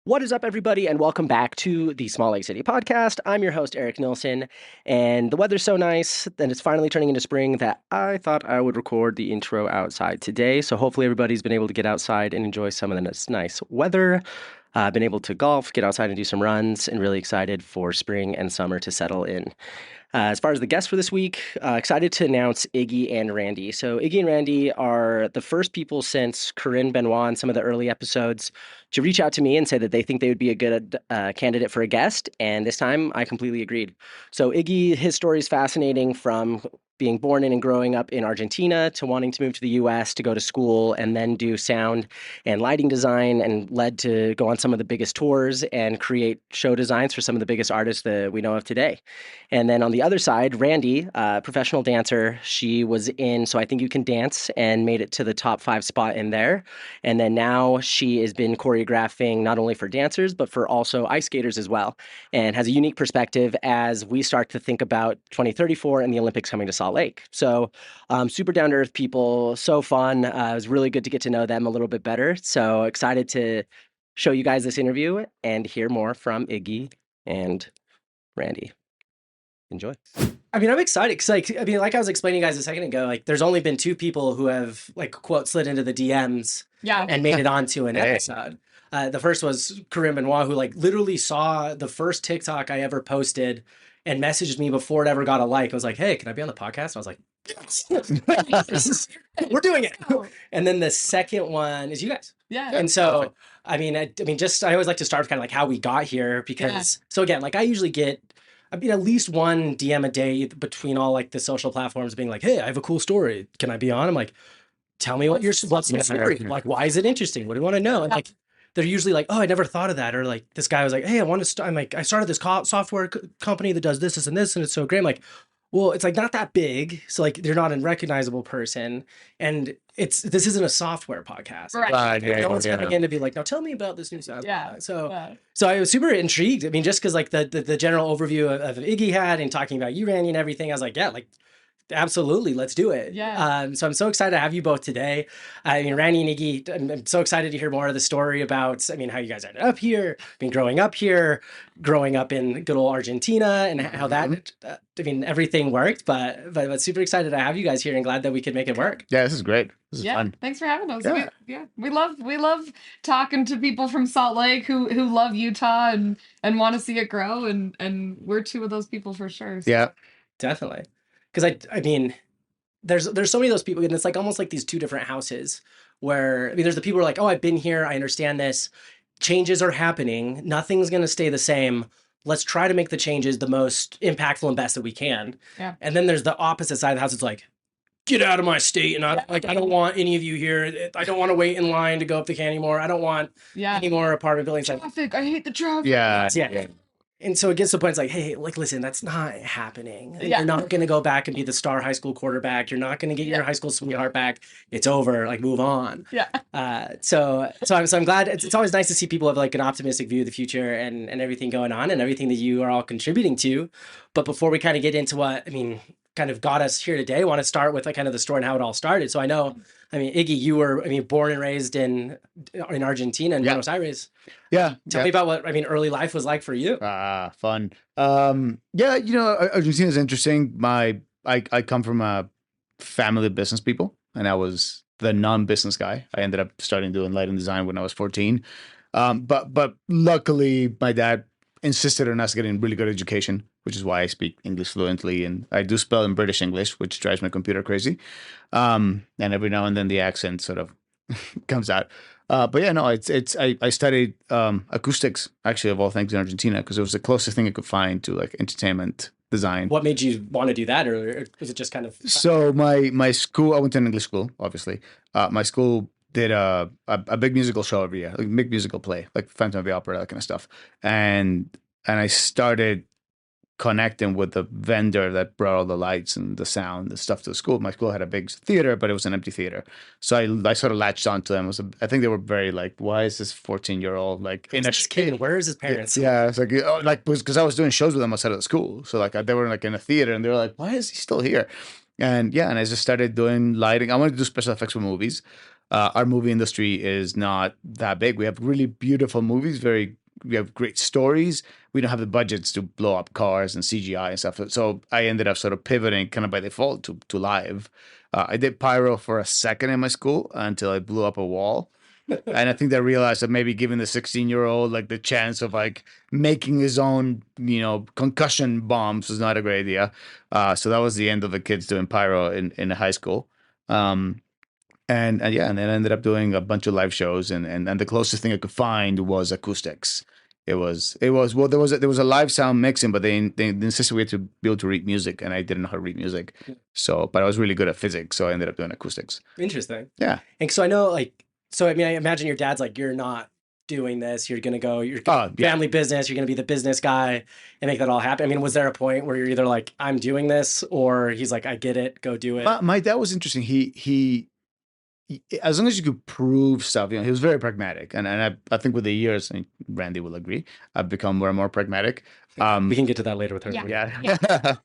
What is up, everybody, and welcome back to the Small Lake City podcast. I'm your host, Eric Nilsson, and the weather's so nice that it's finally turning into spring that I thought I would record the intro outside today. So hopefully everybody's been able to get outside and enjoy some of this nice weather. I've been able to golf, get outside and do some runs, and really excited for spring and summer to settle in. As far as the guests for this week, excited to announce Iggy and Randi. So Iggy and Randi are the first people since Corinne Benoit in some of the early episodes to reach out to me and say that they think they would be a good candidate for a guest. And this time I completely agreed. So Iggy, his story is fascinating, from being born in and growing up in Argentina to wanting to move to the US to go to school and then do sound and lighting design, and led to go on some of the biggest tours and create show designs for some of the biggest artists that we know of today. And then on the other side, Randi, professional dancer, she was in So I Think You Can Dance and made it to the top 5 spot in there. And then now she has been choreographing not only for dancers, but for also ice skaters as well, and has a unique perspective as we start to think about 2034 and the Olympics coming to Salt Lake. So super down to earth people, so fun. It was really good to get to know them a little bit better. So excited to show you guys this interview and hear more from Iggy and Randi. Enjoy. I mean, I'm excited because, like I was explaining to you guys a second ago, like, there's only been 2 people who have, like, quote, slid into the DMs and made it onto an episode. The first was Corinne Benoit, who, like, literally saw the first TikTok I ever posted and messaged me before it ever got a like. I was like, hey, can I be on the podcast? And I was like, yes, we're doing it. And then the second one is you guys. Yeah. And so, I mean, I always like to start with kind of like how we got here, because, so again, like, I usually get, at least one DM a day between all, like, the social platforms being like, hey, I have a cool story. Can I be on? I'm like, tell me what's your story? Like, why is it interesting? What do you want to know? And, like, they're usually like, oh, I never thought of that. Or, like, this guy was like, hey, I started this software company that does this and this, and it's so great. I'm like, well, it's, like, not that big. So, like, they're not a recognizable this isn't a software podcast. Right. No one's coming in to be like, now tell me about this new software. Yeah. So I was super intrigued. I mean, just because, like, the general overview of Iggy had and talking about you, Randy, and everything, I was like, yeah, like, absolutely, let's do it. Yeah. So I'm so excited to have you both today. I mean, Randy and Iggy, I'm so excited to hear more of the story about, I mean, how you guys ended up here, growing up here, growing up in good old Argentina, and how that, everything worked. But super excited to have you guys here and glad that we could make it work. Yeah, this is great. This is fun. Thanks for having us. Yeah. We love talking to people from Salt Lake who love Utah and want to see it grow, and we're 2 of those people for sure. So. Yeah, definitely. Because I mean, there's so many of those people, and it's like almost like these 2 different houses where, there's the people who are like, oh, I've been here, I understand this. Changes are happening. Nothing's going to stay the same. Let's try to make the changes the most impactful and best that we can. Yeah. And then there's the opposite side of the house. It's like, get out of my state. And I don't want any of you here. I don't want to wait in line to go up the can anymore. I don't want any more apartment buildings. Traffic. I hate the traffic. Yeah. And so it gets to the point, it's like, hey, like, listen, that's not happening. Yeah. You're not going to go back and be the star high school quarterback. You're not going to get your high school sweetheart back. It's over. Like, move on. Yeah. So I'm glad. It's always nice to see people have, like, an optimistic view of the future and everything going on and everything that you are all contributing to. But before we kind of get into what, kind of got us here today, I want to start with, like, kind of the story and how it all started. So I know, Iggy, you were, born and raised in Argentina, in Buenos Aires. Yeah. Tell me about what, early life was like for you. Fun. Argentina is interesting. I come from a family of business people, and I was the non-business guy. I ended up starting doing lighting design when I was 14. But luckily, my dad insisted on us getting really good education, which is why I speak English fluently, and I do spell in British English, which drives my computer crazy. And every now and then the accent sort of comes out. But yeah, no, I studied acoustics, actually, of all things, in Argentina, because it was the closest thing I could find to, like, entertainment design. What made you want to do that, or was it just kind of? So my school, I went to an English school, obviously. My school did a big musical show every year, like a big musical play, like Phantom of the Opera, that kind of stuff. And I started connecting with the vendor that brought all the lights and the sound, the stuff to the school. My school had a big theater, but it was an empty theater. So I sort of latched onto them. I think they were very like, why is this 14-year-old like in a kid? Where is his parents? Yeah, it's like, because I was doing shows with them outside of the school. So, like, they were, like, in a theater, and they were like, why is he still here? And I just started doing lighting. I wanted to do special effects for movies. Our movie industry is not that big. We have really beautiful movies, we have great stories. We don't have the budgets to blow up cars and CGI and stuff. So I ended up sort of pivoting kind of by default to live. I did pyro for a second in my school until I blew up a wall. And I think they realized that maybe giving the 16-year-old like the chance of like making his own, concussion bombs was not a great idea. So that was the end of the kids doing pyro in high school. Um, and yeah, and then I ended up doing a bunch of live shows, and the closest thing I could find was acoustics. It was well, there was a live sound mixing, but they insisted we had to be able to read music, and I didn't know how to read music. So, but I was really good at physics, so I ended up doing acoustics. Interesting. Yeah. And so I know, like, so I mean, I imagine your dad's like, you're not doing this. You're family business. You're gonna be the business guy and make that all happen. I mean, was there a point where you're either like, I'm doing this, or he's like, I get it, go do it? My dad was interesting. He as long as you could prove stuff, he was very pragmatic, and I think with the years, and Randy will agree, I've become more and more pragmatic. We can get to that later with her. Yeah.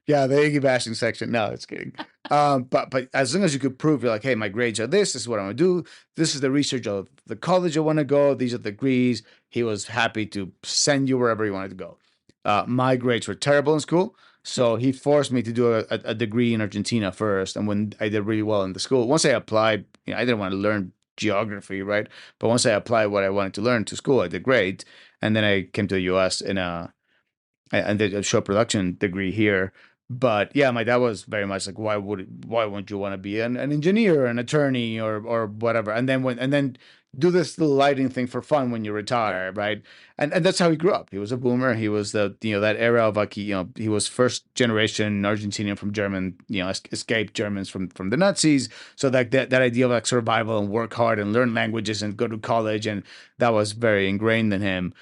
Yeah, the Iggy bashing section. No, it's kidding. But as long as you could prove, you're like, hey, my grades are this is what I'm gonna do. This is the research of the college I want to go. These are the degrees. He was happy to send you wherever you wanted to go. My grades were terrible in school, so he forced me to do a degree in Argentina first. And when I did really well in the school, once I applied, I didn't want to learn geography, right? But once I applied what I wanted to learn to school, I did great. And then I came to the U.S. and did a show production degree here. But yeah, my dad was very much like, why wouldn't you want to be an engineer, an attorney, or whatever? And then do this little lighting thing for fun when you retire, right? And that's how he grew up. He was a boomer. He was that era of like he was first generation Argentinian from German, escaped Germans from the Nazis. So that idea of like survival and work hard and learn languages and go to college, and that was very ingrained in him.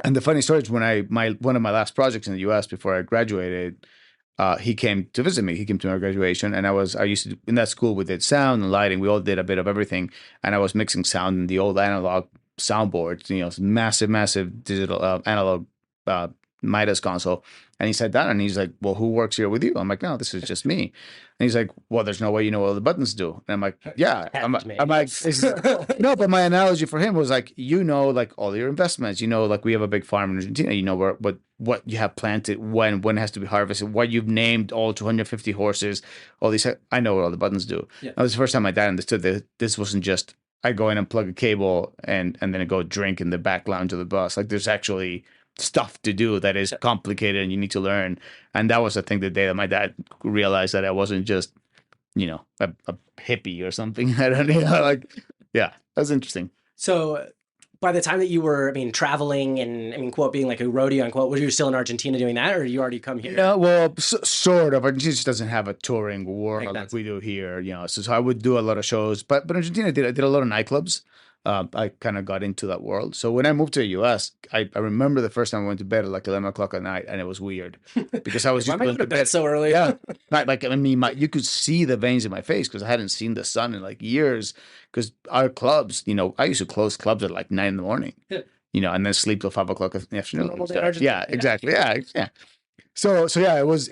And the funny story is when one of my last projects in the U.S. before I graduated, he came to visit me. He came to my graduation, and I used to in that school we did sound and lighting. We all did a bit of everything, and I was mixing sound in the old analog soundboards, massive digital analog Midas console. And he sat down and he's like, "Well, who works here with you?" I'm like, "No, this is just me." And he's like, "Well, there's no way you know what all the buttons do." And I'm like, "Yeah." I'm like, no, but my analogy for him was like, like all your investments, like we have a big farm in Argentina, what you have planted, when it has to be harvested, what you've named all 250 horses, all these. I know what all the buttons do. Yeah. That was the first time my dad understood that this wasn't just I go in and plug a cable and then I go drink in the back lounge of the bus. Like there's actually stuff to do that is complicated and you need to learn. And that was the thing the day that my dad realized that I wasn't just, a hippie or something. I don't know. Like, yeah, that's interesting. So by the time that you were, traveling and, quote, being like a rodeo, unquote, were you still in Argentina doing that, or you already come here? No, well, sort of. Argentina just doesn't have a touring world like we do here, So I would do a lot of shows, but Argentina I did a lot of nightclubs. I kind of got into that world. So when I moved to the US, I remember the first time I went to bed at like 11 o'clock at night, and it was weird because I was just going to bed so early. Yeah, you could see the veins in my face because I hadn't seen the sun in like years. Because our clubs, I used to close clubs at like 9 in the morning, and then sleep till 5 o'clock in the afternoon. Yeah, exactly. Yeah. So yeah, it was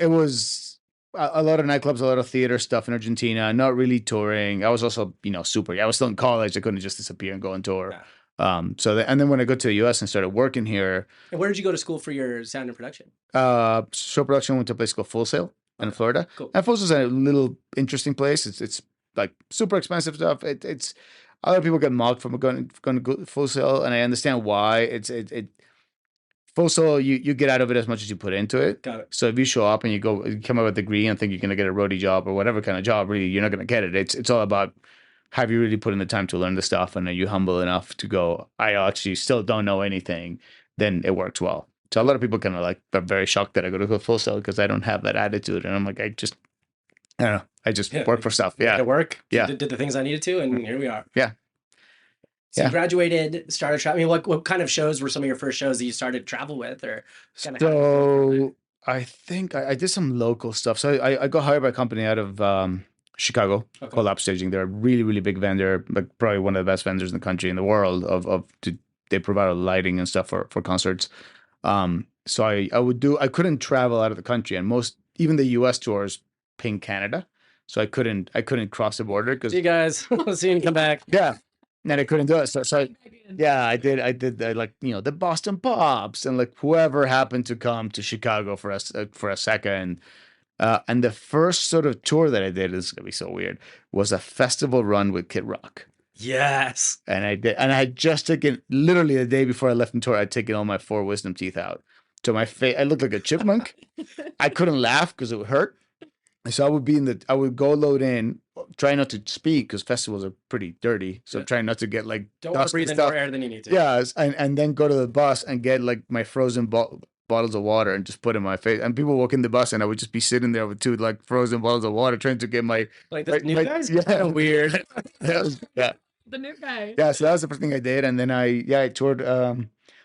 a lot of nightclubs, a lot of theater stuff in Argentina, not really touring. I was also, I was still in college. I couldn't just disappear and go on tour. Yeah. And then when I got to the US and started working here. And where did you go to school for your sound and production? Show production, went to a place called Full Sail in Florida. Cool. And Full Sail is a little interesting place. It's like super expensive stuff. It's a lot of people get mocked from going to Full Sail, and I understand why. Full Sail, you get out of it as much as you put into it. Got it. So if you show up and you come up with a degree and think you're going to get a roadie job or whatever kind of job, really, you're not going to get it. It's all about have you really put in the time to learn the stuff, and are you humble enough to go, I actually still don't know anything, then it works well. So a lot of people kind of like are very shocked that I go to Full Sail because I don't have that attitude. And I'm like, I don't know. I just work for stuff. Yeah. It work. Yeah. Did the things I needed to, and here we are. Yeah. So you graduated, started traveling. What kind of shows were some of your first shows that you started to travel with, or so I think I did some local stuff. So I got hired by a company out of Chicago called Upstaging. They're a really, really big vendor, like probably one of the best vendors in the country, in the world. They provide lighting and stuff for concerts. So I couldn't travel out of the country, and even the US tours ping Canada. so I couldn't cross the border because See you guys. See you come back. yeah, and I couldn't do it. So yeah, I did like the Boston Pops and like whoever happened to come to Chicago for a second. And the first sort of tour that I did, this is gonna be so weird, was a festival run with Kid Rock. Yes. And I had just taken, literally the day before I left on tour, I'd taken all my 4 wisdom teeth out. So my face, I looked like a chipmunk. I couldn't laugh because it would hurt. So I would go load in, try not to speak because festivals are pretty dirty. So trying not to get like Don't want to dust breathe and in stuff. more air than you need to. Yeah, and then go to the bus and get like my frozen bottles of water and just put in my face. And people walk in the bus and I would just be sitting there with 2 like frozen bottles of water trying to get my Like this new guy's yeah weird. yeah. The new guy. Yeah, so that was the first thing I did, and then I toured.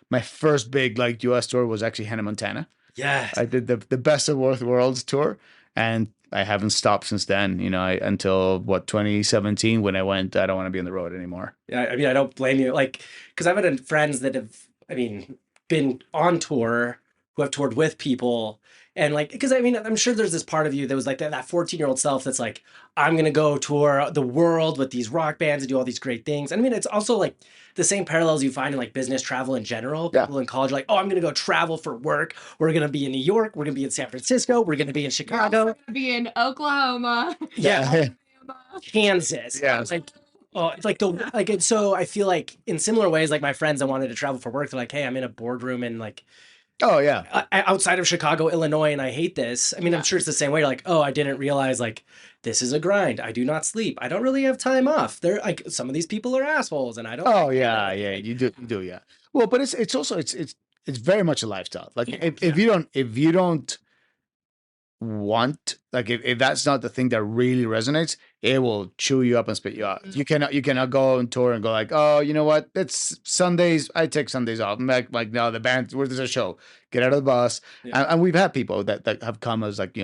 My first big like U.S. tour was actually Hannah, Montana. Yes. I did the Best of Both Worlds tour, and I haven't stopped since then. Until 2017 when I went. I don't want to be on the road anymore. Yeah, I mean, I don't blame you. Like, because I've had friends that have, I mean, been on tour who have toured with people. And like, because I mean, I'm sure there's this part of you that was like that 14-year-old self that's like, I'm going to go tour the world with these rock bands and do all these great things. And I mean, it's also like the same parallels you find in like business travel in general. Yeah. People in college are like, oh, I'm going to go travel for work. We're going to be in New York. We're going to be in San Francisco. We're going to be in Chicago. We're gonna be in Oklahoma. Yeah. Kansas. Yeah. It's like, oh, it's like and so I feel like in similar ways, like my friends that wanted to travel for work, they're like, hey, I'm in a boardroom in like Oh yeah. outside of Chicago, Illinois, and I hate this. I mean, I'm sure it's the same way. You're like, oh, I didn't realize like this is a grind. I do not sleep. I don't really have time off. They're like, some of these people are assholes, and I don't. Oh yeah. You do. Yeah. Well, but it's also it's very much a lifestyle. Like if you don't want, like if that's not the thing that really resonates, it will chew you up and spit you out. You cannot go on tour and go like, oh, you know what, it's Sundays, I take Sundays off. I'm like no, the band, where there's a show, get out of the bus. And we've had people that have come as like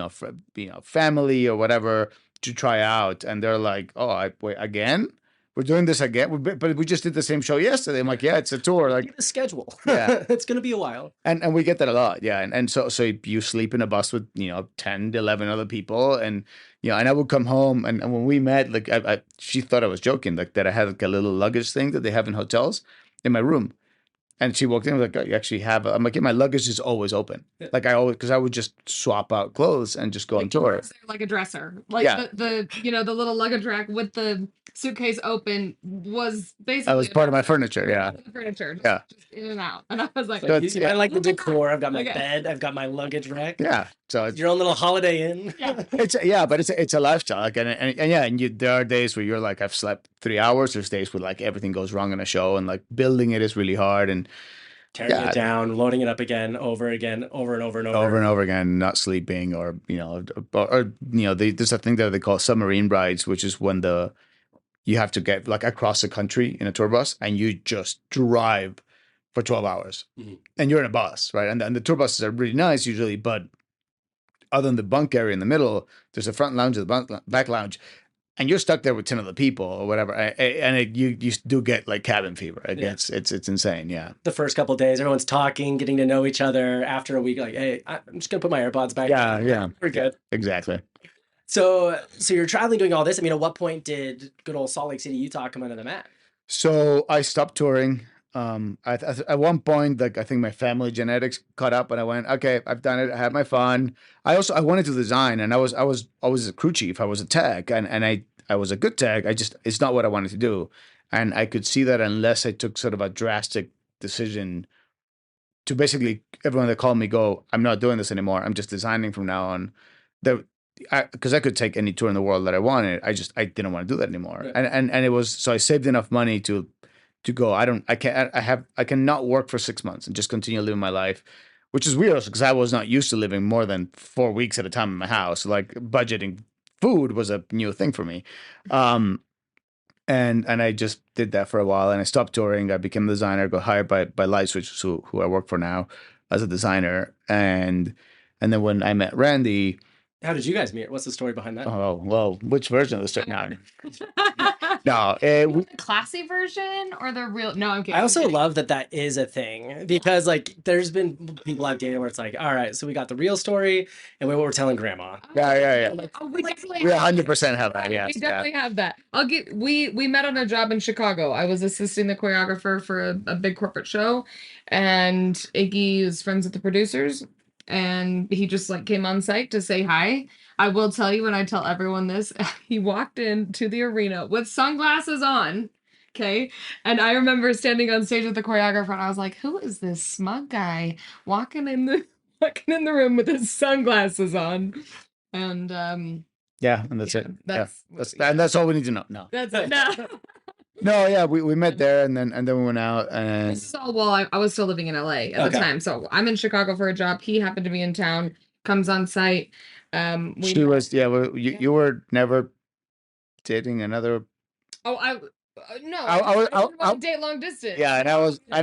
family or whatever to try out, and they're like, oh, wait, again, we're doing this again, but we just did the same show yesterday. I'm like, yeah, it's a tour. Like the schedule. Yeah. It's gonna be a while. And we get that a lot. Yeah. And so you sleep in a bus with, 10 to 11 other people. And, and I would come home and when we met, like she thought I was joking, like that I had like a little luggage thing that they have in hotels in my room. And she walked in and was like, oh, you actually have I'm like, yeah, my luggage is always open. Yeah. Like because I would just swap out clothes and just go on tour. Like a dresser. Like the the little luggage rack with the suitcase open was basically. That was part of my furniture. Yeah. Furniture. Yeah. Just in and out. And I was like, I like the decor. I've got my bed. I've got my luggage rack. Yeah. So it's your own little Holiday Inn. Yeah. But it's a lifestyle. Like, and there are days where you're like, I've slept 3 hours. There's days where like everything goes wrong in a show and like building it is really hard and tearing it down, loading it up again, over and over again, not sleeping, or there's a thing that they call submarine brides, which is when you have to get like across the country in a tour bus and you just drive for 12 hours and you're in a bus, right? And the tour buses are really nice usually, but other than the bunk area in the middle, there's a front lounge and the back lounge. And you're stuck there with 10 other people or whatever, and you do get like cabin fever. It's insane, yeah. The first couple of days, everyone's talking, getting to know each other. After a week, like, hey, I'm just gonna put my AirPods back. Yeah, we're good. Exactly. So you're traveling, doing all this. I mean, at what point did good old Salt Lake City, Utah, come under the map? So I stopped touring. At one point, like I think my family genetics caught up, and I went, okay, I've done it. I had my fun. I wanted to design, and I was always a crew chief. I was a tech, and I was a good tech. It's not what I wanted to do, and I could see that unless I took sort of a drastic decision to basically everyone that called me go, I'm not doing this anymore. I'm just designing from now on. Because I could take any tour in the world that I wanted. I didn't want to do that anymore, and it was so I saved enough money to go. I cannot work for 6 months and just continue living my life, which is weird because I was not used to living more than 4 weeks at a time in my house. Like budgeting food was a new thing for me. And I just did that for a while and I stopped touring. I became a designer, got hired by Lightswitch, who I work for now as a designer. And then when I met Randy. How did you guys meet? What's the story behind that? Oh, well, which version of the story? No, No, The classy version or the real? No, I'm kidding. I also love that is a thing because like there's been people I've dated where it's like, all right, so we got the real story and what we're telling grandma. yeah. Oh, we definitely We have 100% have that. Yes, we definitely have that. We met on a job in Chicago. I was assisting the choreographer for a big corporate show, and Iggy is friends with the producers, and he just like came on site to say hi. I will tell you, and I tell everyone this, he walked into the arena with sunglasses on. Okay. And I remember standing on stage with the choreographer and I was like, who is this smug guy walking in the room with his sunglasses on? And yeah, and that's yeah, it. that's And that's all we need to know. No, that's it. No. no, yeah, we met there, and then we went out, and This is all while I was still living in LA at the time. So I'm in Chicago for a job. He happened to be in town, comes on site. she was you were never dating another. Oh, no, I was didn't want to date long distance. yeah, and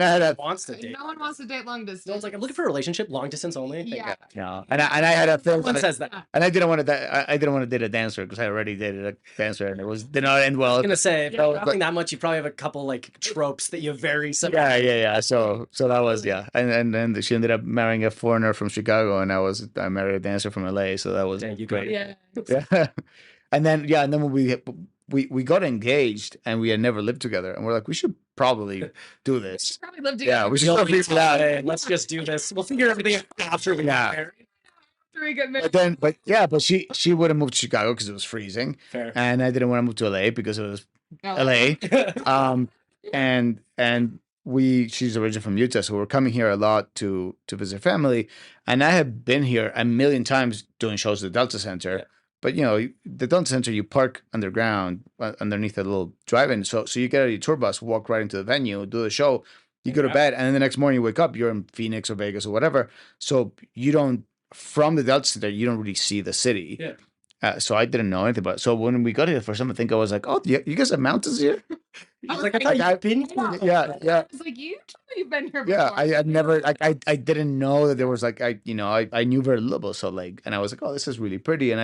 I had a Wants to date. No one wants to date long distance. No one's like, I'm looking for a relationship, long distance only. Yeah. no, and I had a thing. Someone says that. And I didn't want to. I didn't want to date a dancer because I already dated a dancer, and did not end well. I was gonna say, if No, you're traveling that much, you probably have a couple like tropes that you very similar. Yeah. So that was and then she ended up marrying a foreigner from Chicago, and I married a dancer from LA, so that was Dang, you great. Yeah. Yeah. And then when we got engaged and we had never lived together, and we're like, we should probably do this. Probably live together. Yeah, we should probably figure it out. Hey, let's just do this. We'll figure everything out after we get married. After we get married. But she would have moved to Chicago because it was freezing, Fair. and I didn't want to move to LA because it was LA. And she's originally from Utah, so we're coming here a lot to visit family. And I have been here a million times doing shows at the Delta Center. Yeah. But the Delta Center, you park underground underneath a little drive-in. So you get out of your tour bus, walk right into the venue, do the show, you go to bed, and then the next morning you wake up, you're in Phoenix or Vegas or whatever. So you don't, from the Delta Center, you don't really see the city. Yeah. So I didn't know anything about it. So when we got here for some, I think I was like, oh, you guys have mountains here? I was like, I thought you'd been here. Yeah. I was like, you've been here before. Yeah, I had never, I didn't know that there was like, I knew very little. So like, and I was like, oh, this is really pretty. And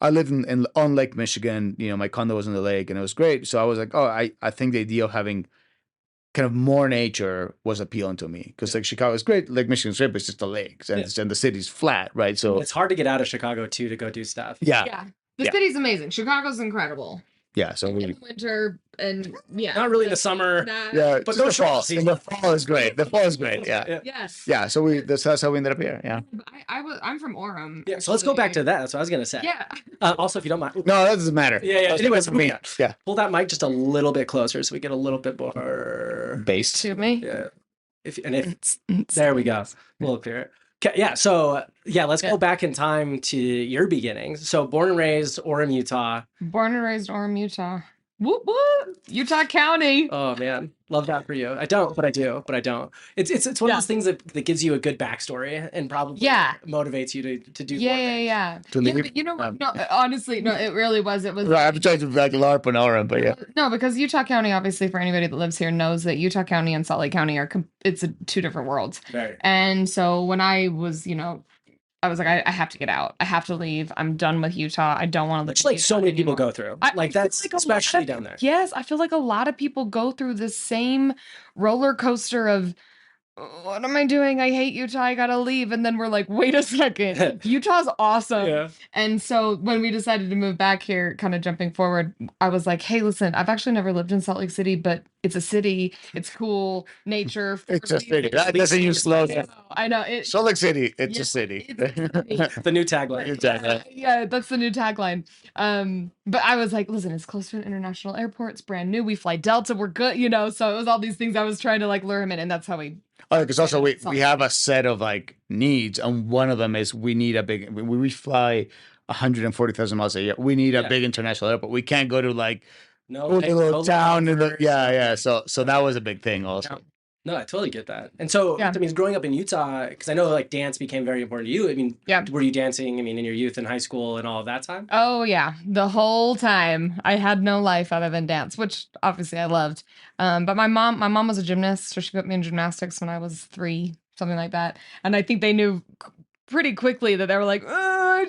I lived on Lake Michigan, my condo was on the lake and it was great. So I was like, oh, I think the idea of having kind of more nature was appealing to me because like Chicago is great. Lake Michigan's great, but it's just the lakes and the city's flat, right? So it's hard to get out of Chicago too to go do stuff. Yeah. The city's amazing. Chicago's incredible. Yeah, so in the winter and not really in the summer. Yeah, but the fall. The fall is great. The fall is great. Yeah. Yes. Yeah. So that's how we ended up here. Yeah. I'm from Orem. Yeah. So let's go back to that. That's what I was gonna say. Yeah. Also, if you don't mind. No, that doesn't matter. Yeah. Anyways, me. Yeah. Pull that mic just a little bit closer so we get a little bit more based to me. Yeah. If there we go. A little clearer. Okay, yeah. So let's go back in time to your beginnings. So born and raised Orem, Utah. Born and raised Orem, Utah. Whoop whoop. Utah County. Oh man, love that for you. I don't, but I do, but I don't. It's one of those things that gives you a good backstory and probably motivates you to do. Yeah. But you know what? No, honestly, no. It really was. It was. Right, I'm trying to like LARP on Orem, but yeah. No, because Utah County, obviously, for anybody that lives here, knows that Utah County and Salt Lake County are it's two different worlds. Right. And so when I was, I was like, I have to get out. I have to leave. I'm done with Utah. I don't want to live. Which like so many people go through. That's like especially down there. Yes, I feel like a lot of people go through the same roller coaster of, what am I doing? I hate Utah. I gotta leave. And then we're like, wait a second. Utah's awesome. Yeah. And so when we decided to move back here, kind of jumping forward, I was like, hey, listen, I've actually never lived in Salt Lake City, but it's a city. It's cool. Nature. It's a city. That doesn't use slogan. I know. Salt Lake City. It's a city. The new tagline. Yeah, that's the new tagline. But I was like, listen, it's close to an international airport. It's brand new. We fly Delta. We're good, So it was all these things I was trying to like lure him in, and that's how we. Oh, because also we have a set of like needs, and one of them is we need a big. We fly 140,000 miles a year. We need a big international airport. We can't go to like little town in the So that was a big thing also. No, I totally get that. And so, I mean, growing up in Utah, because I know like dance became very important to you. I mean, were you dancing? I mean, in your youth and high school and all of that time? Oh yeah, the whole time. I had no life other than dance, which obviously I loved. But my mom was a gymnast, so she put me in gymnastics when I was 3, something like that. And I think they knew pretty quickly that they were like, I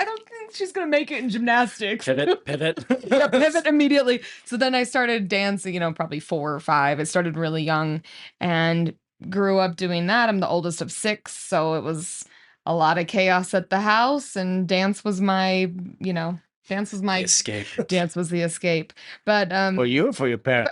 don't think she's gonna make it in gymnastics. Pivot. Yeah, pivot immediately. So then I started dancing, probably 4 or 5. I started really young and grew up doing that. I'm the oldest of 6, so it was a lot of chaos at the house, and dance was my Escape. dance was the escape. But For you or for your parents?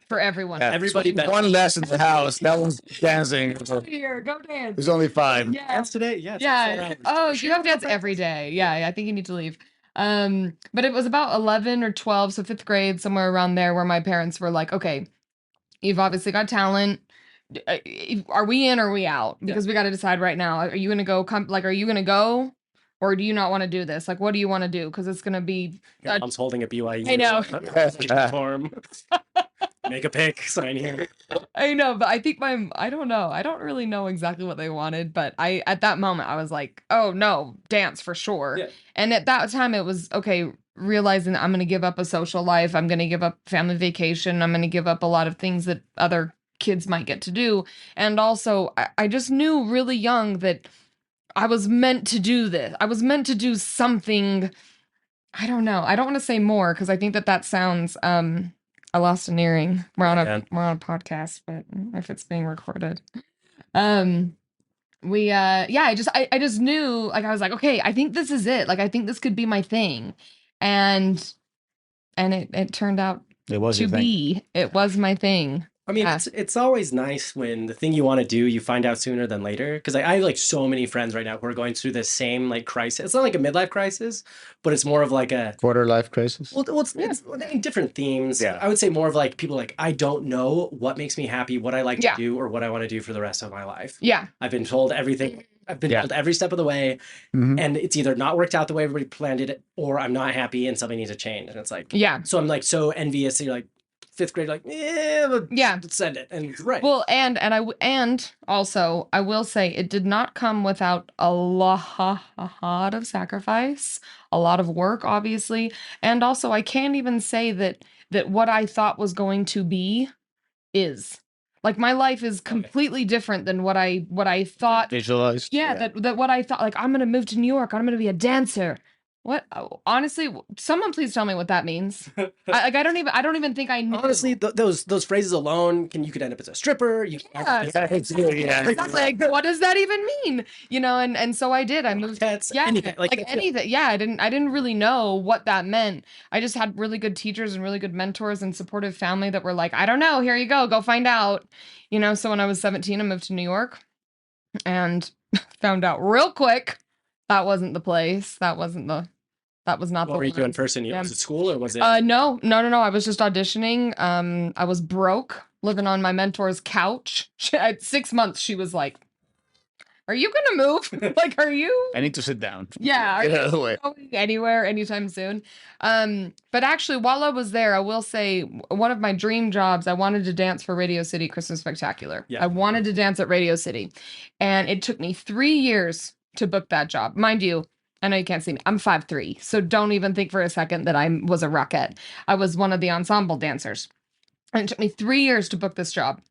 for everyone. Yeah, Everybody bet. one less in the house. That was dancing. Here, go dance. There's only 5. Yeah. Dance today? Yeah. It's Yeah. 4 hours. Oh, Sure, you have to no dance every practice. day. Yeah, I think you need to leave. But it was about 11 or 12, so 5th grade, somewhere around there, where my parents were like, okay, you've obviously got talent. Are we in or are we out? Because we got to decide right now. Are you going to go, are you going to go? Or do you not want to do this? Like, what do you want to do? Because it's going to be... Your mom's holding a BYU. I know. Form. Make a pick. Sign here. I know, but I think I don't know. I don't really know exactly what they wanted, but at that moment, I was like, oh no, dance for sure. Yeah. And at that time, it was, okay, realizing that I'm going to give up a social life. I'm going to give up family vacation. I'm going to give up a lot of things that other kids might get to do. And also, I just knew really young that I was meant to do this. I was meant to do something. I don't know. I don't want to say more because I think that sounds, I lost an earring. We're on a podcast, but if it's being recorded. I just knew, like, I was like, okay, I think this is it. Like, I think this could be my thing. And it turned out It was to be. It was my thing. I mean, Yeah. it's always nice when the thing you want to do, you find out sooner than later. Because I have like so many friends right now who are going through the same like crisis. It's not like a midlife crisis, but it's more of like a Quarter life crisis. well, it's different themes. Yeah. I would say more of like people like, I don't know what makes me happy, what I like to Yeah. do, or what I want to do for the rest of my life. Yeah. I've been told everything. I've been Yeah. told every step of the way, Mhm. and it's either not worked out the way everybody planned it, or I'm not happy and something needs to change. And it's like, Yeah. so I'm like so envious. You're like 5th grade, like, Yeah. send it, and right. Well, and also I will say it did not come without a lot of sacrifice, a lot of work, obviously, and also I can't even say that what I thought was going to be is. Like, my life is completely different than what I thought. Visualized. Yeah, that what I thought. Like, I'm gonna move to New York. I'm gonna be a dancer. What? Honestly, someone please tell me what that means. I don't even think I knew. Honestly, those phrases alone, you could end up as a stripper. Yeah. Exactly. Like, what does that even mean? And so I did. I moved. Pets, Yeah, anything, like anything. Yeah, I didn't really know what that meant. I just had really good teachers and really good mentors and supportive family that were like, I don't know, here you go find out. So when I was 17, I moved to New York and found out real quick that wasn't the place. That was not What the were you doing one. first? Yeah. Was it school or was it? No. I was just auditioning. I was broke, living on my mentor's couch. At 6 months, she was like, "Are you gonna move? Like, are you?" I need to sit down. Yeah. Get out of the way. Going anywhere anytime soon. But actually, while I was there, I will say one of my dream jobs, I wanted to dance for Radio City Christmas Spectacular. Yeah. I wanted to dance at Radio City. And it took me 3 years to book that job. Mind you, I know you can't see me. I'm 5'3", so don't even think for a second that I was a rocket. I was one of the ensemble dancers. And it took me 3 years to book this job.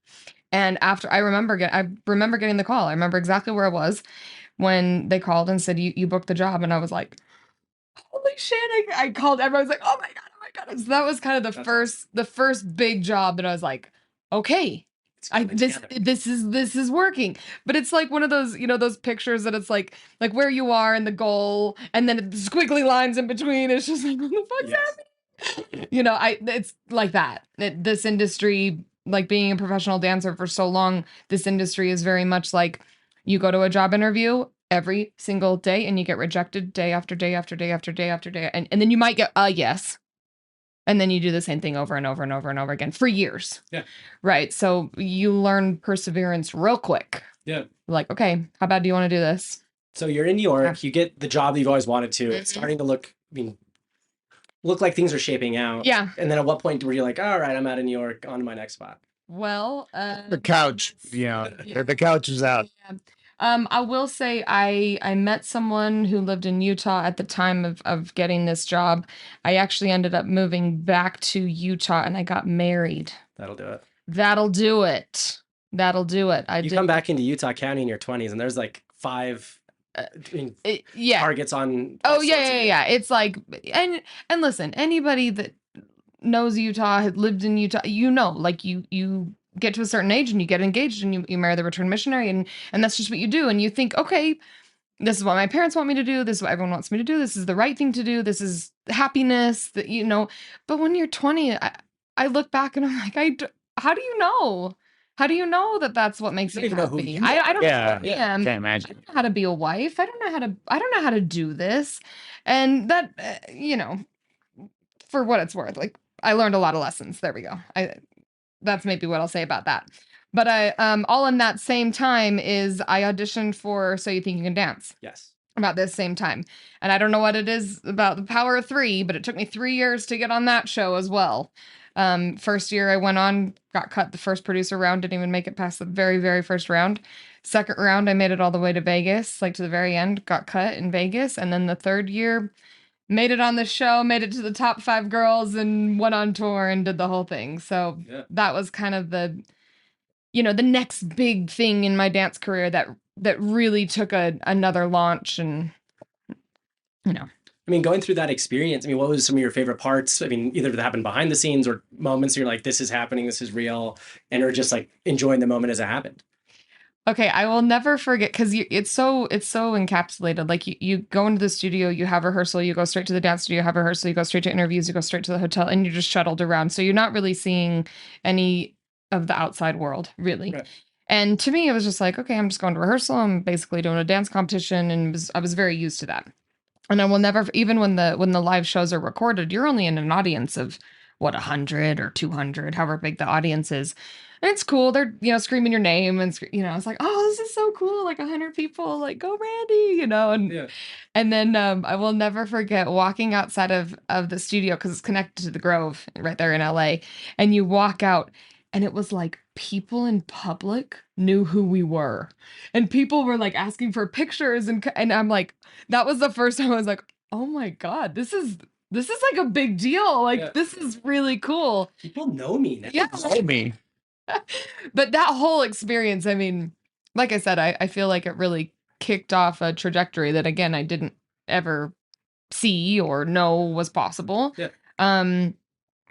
And after, I remember getting the call. I remember exactly where I was when they called and said, you booked the job. And I was like, holy shit. I called everyone. I was like, oh my God. So that was kind of the first big job that I was like, okay, this is working. But it's like one of those, those pictures that it's like where you are and the goal, and then the squiggly lines in between. It's just like, what the fuck's happening? It's like that. This industry, like being a professional dancer for so long, this industry is very much like you go to a job interview every single day and you get rejected day after day after day after day after day. And then you might get a yes. And then you do the same thing over and over and over and over again for years. Yeah. Right. So you learn perseverance real quick. Yeah. Like, okay, how bad do you want to do this? So you're in New York, you get the job that you've always wanted to. It's starting to look like things are shaping out. Yeah. And then at what point were you like, all right, I'm out of New York, on to my next spot? Well, The couch, the couch is out. Yeah. I will say I met someone who lived in Utah at the time of getting this job. I actually ended up moving back to Utah and I got married. That'll do it. That'll do it. You come back into Utah County in your 20s and there's like 5 I mean, yeah. targets on. Oh all yeah, sorts of yeah, yeah. It's like, and listen, anybody that knows Utah, had lived in Utah, like you get to a certain age and you get engaged and you marry the returned missionary, and that's just what you do. And you think, okay, this is what my parents want me to do. This is what everyone wants me to do. This is the right thing to do. This is happiness that, but when you're 20, I look back and I'm like, how do you know? How do you know that that's what makes I don't you even know who happy? you I don't know Yeah, who I am. can't I imagine. don't know how to be a wife. I don't know how to do this. And that, for what it's worth, like I learned a lot of lessons. There we go. That's maybe what I'll say about that. But I all in that same time is I auditioned for So You Think You Can Dance Yes. about this same time. And I don't know what it is about the power of three, but it took me 3 years to get on that show as well. First year I went on, got cut the first producer round, didn't even make it past the very, very first round. Second round, I made it all the way to Vegas, like to the very end, got cut in Vegas. And then the third year, made it on the show, made it to the top 5 girls, and went on tour and did the whole thing. So that was kind of the next big thing in my dance career that really took another launch. And I mean, going through that experience, I mean, what was some of your favorite parts? I mean, either that happened behind the scenes or moments you're like, this is happening, this is real, and or just like enjoying the moment as it happened. Okay, I will never forget because it's so encapsulated. Like you go into the studio, you have rehearsal, you go straight to the dance studio, you have rehearsal, you go straight to interviews, you go straight to the hotel, and you're just shuttled around. So you're not really seeing any of the outside world, really. Right. And to me, it was just like, okay, I'm just going to rehearsal. I'm basically doing a dance competition, and I was very used to that. And I will never, even when the live shows are recorded, you're only in an audience of 100 or 200, however big the audience is. And it's cool. They're, screaming your name and, it's like, oh, this is so cool. Like 100 people, like, go Randy, and then I will never forget walking outside of the studio because it's connected to the Grove right there in LA. And you walk out and it was like people in public knew who we were. And people were like asking for pictures. And I'm like, that was the first time I was like, oh my God, this is like a big deal. Like, this is really cool. People know me now. Yeah. Know me. But that whole experience, I mean, like I said, I feel like it really kicked off a trajectory that, again, I didn't ever see or know was possible.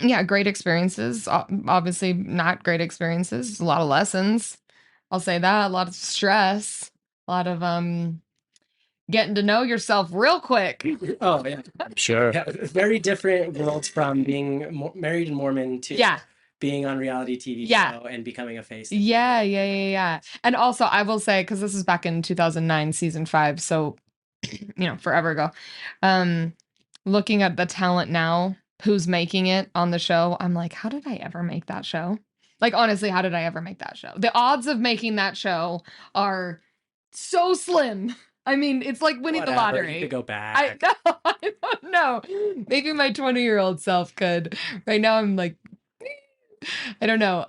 Yeah, great experiences. Obviously, not great experiences. A lot of lessons. I'll say that. A lot of stress. A lot of getting to know yourself real quick. Oh yeah, Sure. Yeah, very different worlds from being married and Mormon to being on reality TV show and becoming a face. Yeah. And also, I will say, because this is back in 2009, season 5, so forever ago. Looking at the talent now, who's making it on the show, I'm like, how did I ever make that show? Like, honestly, how did I ever make that show? The odds of making that show are so slim. I mean, it's like winning the lottery. You could go back. I don't know. Maybe my 20-year-old self could. Right now, I'm like, I don't know.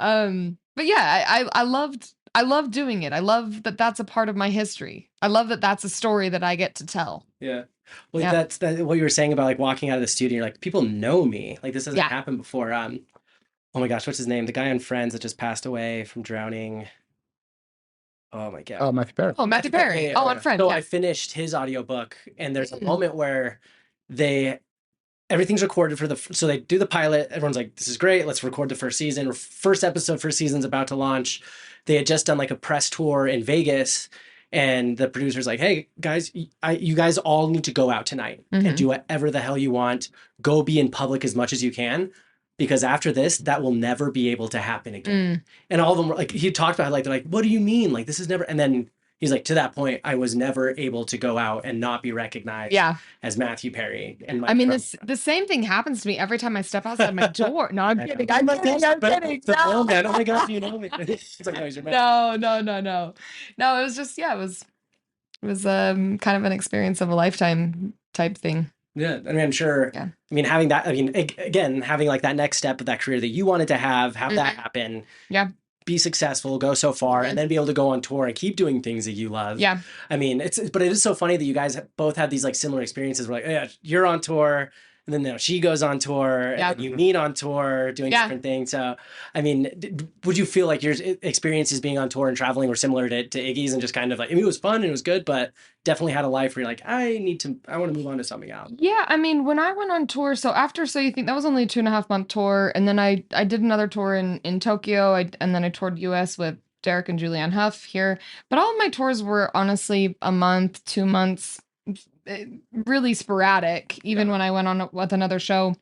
But yeah, I loved doing it. I love that that's a part of my history. I love that that's a story that I get to tell. Yeah. Well, that's what you were saying about like walking out of the studio. You're like, people know me. Like this hasn't happened before. Oh my gosh, what's his name? The guy on Friends that just passed away from drowning. Oh my God. Oh, Matthew Perry. Oh, Matthew Perry. On Friends. So I finished his audiobook, and there's a moment where everything's recorded so they do the pilot. Everyone's like, this is great. Let's record the first season. First episode, first season's about to launch. They had just done like a press tour in Vegas, and the producer's like, hey guys, you guys all need to go out tonight and do whatever the hell you want. Go be in public as much as you can, because after this, that will never be able to happen again. And all of them were like, he talked about it, like, they're like, what do you mean? Like, this is never, and then he's like, to that point, I was never able to go out and not be recognized as Matthew Perry. And I mean, the same thing happens to me every time I step outside my door. No, I'm kidding. I'm kidding. No, man. Oh my gosh, you know me. It's like, no, he's your man. No. No, it was just, it was kind of an experience of a lifetime type thing. Yeah, I mean, I'm sure. Yeah. I mean, having that, again, having like that next step of that career that you wanted to have that happen. Yeah. Be successful, go so far, and then be able to go on tour and keep doing things that you love. Yeah. I mean, but it is so funny that you guys both had these like similar experiences where like, yeah, you're on tour, and then she goes on tour, Yeah. and you meet on tour doing Yeah. different things. So, I mean, would you feel like your experiences being on tour and traveling were similar to Iggy's, and just kind of like, I mean, it was fun and it was good, but definitely had a life where you're like, I want to move on to something else. Yeah, I mean, when I went on tour, so after So You Think, that was only a 2.5 month tour, and then I did another tour in Tokyo, and then I toured US with Derek and Julianne Hough here. But all of my tours were honestly a month, 2 months, really sporadic. Even when I went on with another show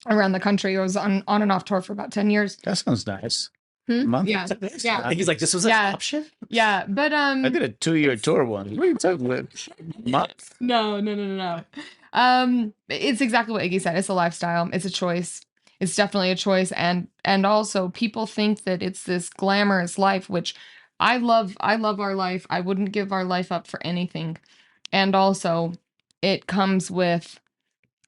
around the country, I was on and off tour for about 10 years. That sounds nice. Hmm? Month? Yeah. Yeah. I think he's like, this was an option. Yeah, but I did a 2-year tour once. What are you talking about? Month? No. It's exactly what Iggy said. It's a lifestyle. It's a choice. It's definitely a choice. And also people think that it's this glamorous life, which I love our life. I wouldn't give our life up for anything. And also it comes with,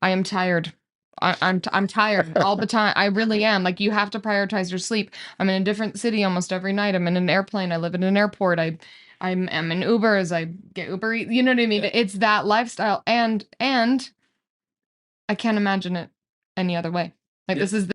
I am tired. I'm tired all the time. I really am. Like, you have to prioritize your sleep. I'm in a different city almost every night. I'm in an airplane. I live in an airport. I'm in Ubers. I get Uber Eats. You know what I mean? Yeah. It's that lifestyle, and I can't imagine it any other way. Like, Yeah. this is